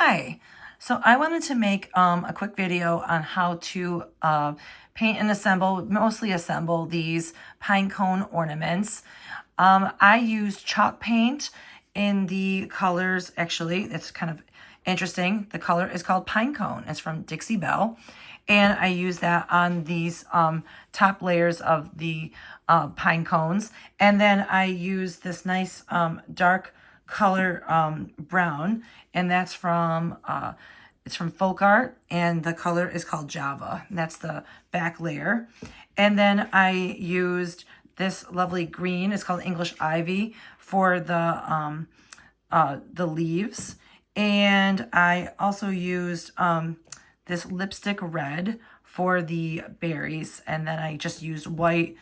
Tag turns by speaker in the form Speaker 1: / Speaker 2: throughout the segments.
Speaker 1: Hi, so I wanted to make a quick video on how to paint and mostly assemble these pine cone ornaments. I use chalk paint in the colors, actually, it's kind of interesting. The color is called Pine Cone. It's from Dixie Belle. And I use that on these top layers of the pine cones. And then I use this nice dark color brown, and that's from it's from Folk Art, and the color is called Java. That's the back layer. And then I used this lovely green, it's called English Ivy, for the leaves. And I also used this lipstick red for the berries. And then I just used white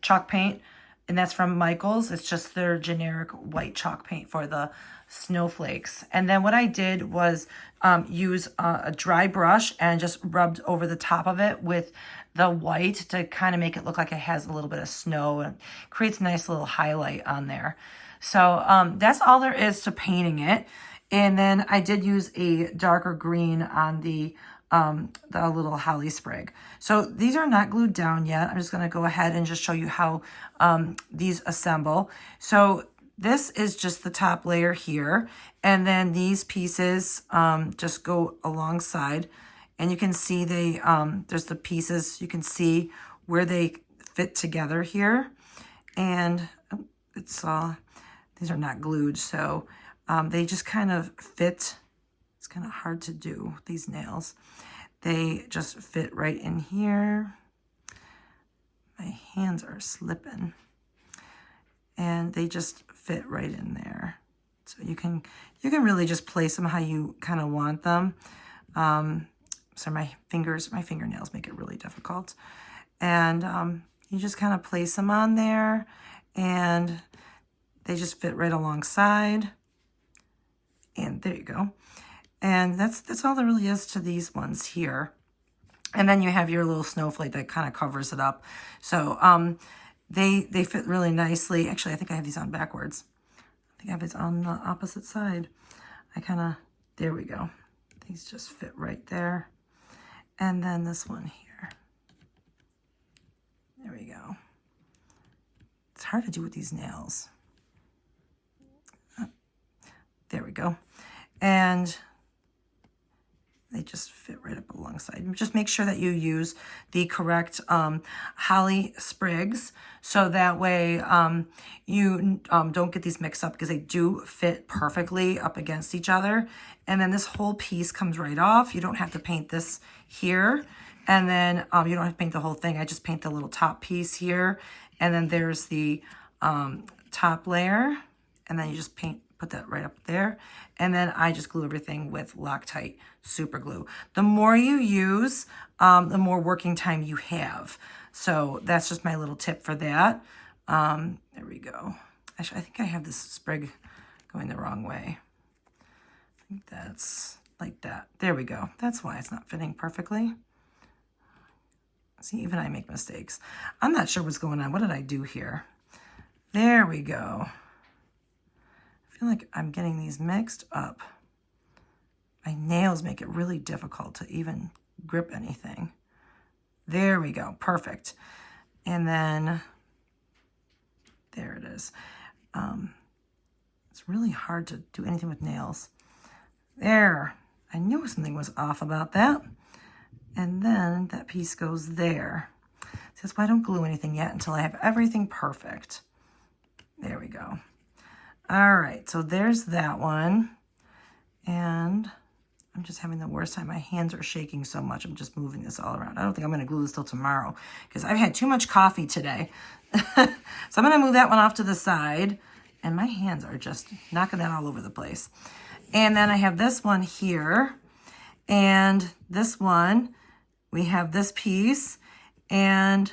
Speaker 1: chalk paint, and that's from Michael's. It's just their generic white chalk paint for the snowflakes. And then what I did was use a dry brush and just rubbed over the top of it with the white to kind of make it look like it has a little bit of snow, and creates a nice little highlight on there. So that's all there is to painting it. And then I did use a darker green on the little holly sprig. So these are not glued down yet. I'm just going to go ahead and just show you how these assemble. So this is just the top layer here, and then these pieces just go alongside, and you can see they there's the pieces, you can see where they fit together here. And it's these are not glued, so they just kind of fit. It's kind of hard to do, these nails. They just fit right in here. My hands are slipping. And they just fit right in there. So you can really just place them how you kind of want them. So my fingernails make it really difficult. And you just kind of place them on there, and they just fit right alongside. And there you go. And that's all there really is to these ones here. And then you have your little snowflake that kind of covers it up. So they fit really nicely. Actually, I think I have these on backwards. I think I have it on the opposite side. There we go. These just fit right there. And then this one here. There we go. It's hard to do with these nails. There we go. And they just fit right up alongside. Just make sure that you use the correct holly sprigs, so that way you don't get these mixed up, because they do fit perfectly up against each other. And then this whole piece comes right off. You don't have to paint this here. And then you don't have to paint the whole thing. I just paint the little top piece here. And then there's the top layer. And then you just put that right up there. And then I just glue everything with Loctite super glue. The more you use, the more working time you have. So that's just my little tip for that. There we go. Actually, I think I have this sprig going the wrong way. I think that's like that. There we go. That's why it's not fitting perfectly. See, even I make mistakes. I'm not sure what's going on. What did I do here? There we go. I feel like I'm getting these mixed up. My nails make it really difficult to even grip anything. There we go. Perfect. And then there it is. It's really hard to do anything with nails. There. I knew something was off about that. And then that piece goes there. That's why I don't glue anything yet until I have everything perfect. There we go. All right, so there's that one. And I'm just having the worst time. My hands are shaking so much. I'm just moving this all around. I don't think I'm going to glue this till tomorrow, because I've had too much coffee today. So I'm going to move that one off to the side. And my hands are just knocking that all over the place. And then I have this one here. And this one, we have this piece. And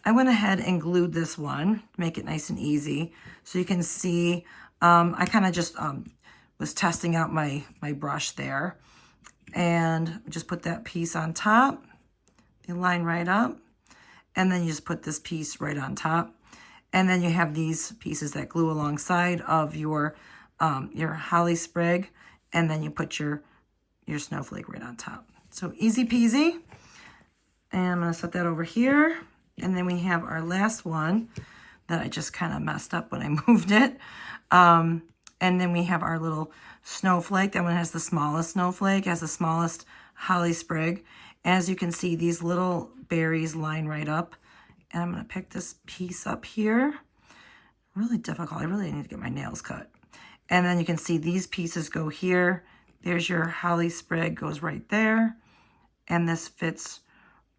Speaker 1: I went ahead and glued this one to make it nice and easy. So you can see, I kind of just was testing out my brush there. And just put that piece on top. You line right up. And then you just put this piece right on top. And then you have these pieces that glue alongside of your holly sprig. and then you put your snowflake right on top. So easy peasy. And I'm going to set that over here. And then we have our last one that I just kind of messed up when I moved it. And then we have our little snowflake. That one has the smallest snowflake, has the smallest holly sprig. As you can see, these little berries line right up. And I'm going to pick this piece up here. Really difficult. I really need to get my nails cut. And then you can see these pieces go here. There's your holly sprig, goes right there. And this fits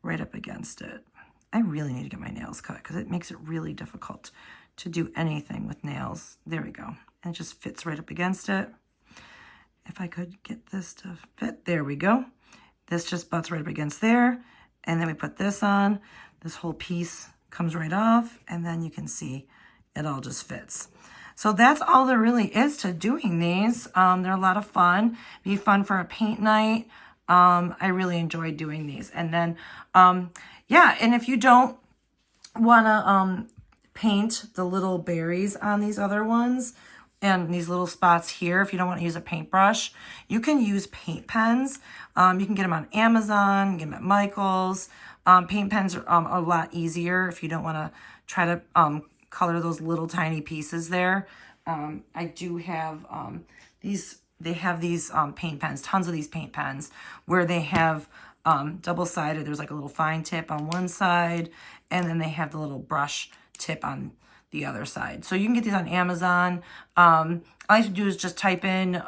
Speaker 1: right up against it. I really need to get my nails cut because it makes it really difficult to do anything with nails. There we go. And it just fits right up against it. If I could get this to fit, there we go. This just butts right up against there. And then we put this on. This whole piece comes right off. And then you can see it all just fits. So that's all there really is to doing these. They're a lot of fun. Be fun for a paint night. I really enjoy doing these. And then, yeah, and if you don't want to paint the little berries on these other ones and these little spots here, if you don't want to use a paintbrush, you can use paint pens. You can get them on Amazon, get them at Michael's. Paint pens are a lot easier if you don't want to try to color those little tiny pieces there. I do have these. They have these paint pens, tons of these paint pens, where they have double-sided. There's like a little fine tip on one side, and then they have the little brush tip on the other side. So you can get these on Amazon. All you have to do is just type in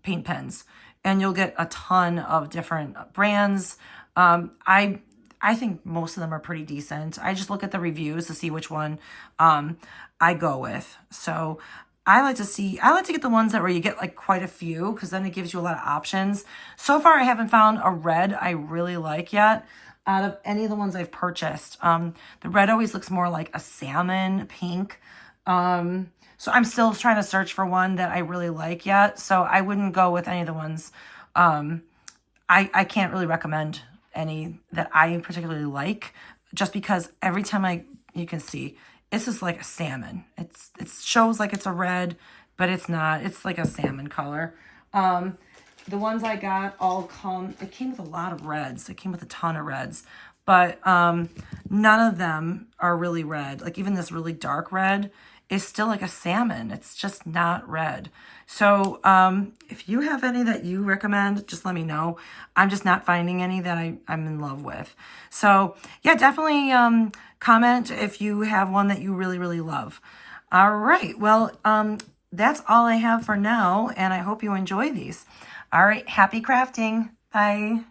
Speaker 1: paint pens, and you'll get a ton of different brands. I think most of them are pretty decent. I just look at the reviews to see which one I go with. So I like to get the ones that where you get like quite a few, because then it gives you a lot of options. So far, I haven't found a red I really like yet out of any of the ones I've purchased. The red always looks more like a salmon pink. So I'm still trying to search for one that I really like yet. So I wouldn't go with any of the ones. I can't really recommend any that I particularly like, just because every time you can see, it's just like a salmon. It shows like it's a red, but it's not. It's like a salmon color. The ones I got it came with a lot of reds. It came with a ton of reds, but none of them are really red. Like even this really dark red is still like a salmon. It's just not red. So if you have any that you recommend, just let me know. I'm just not finding any that I'm in love with. So yeah, definitely comment if you have one that you really, really love. All right. Well, that's all I have for now, and I hope you enjoy these. All right. Happy crafting. Bye.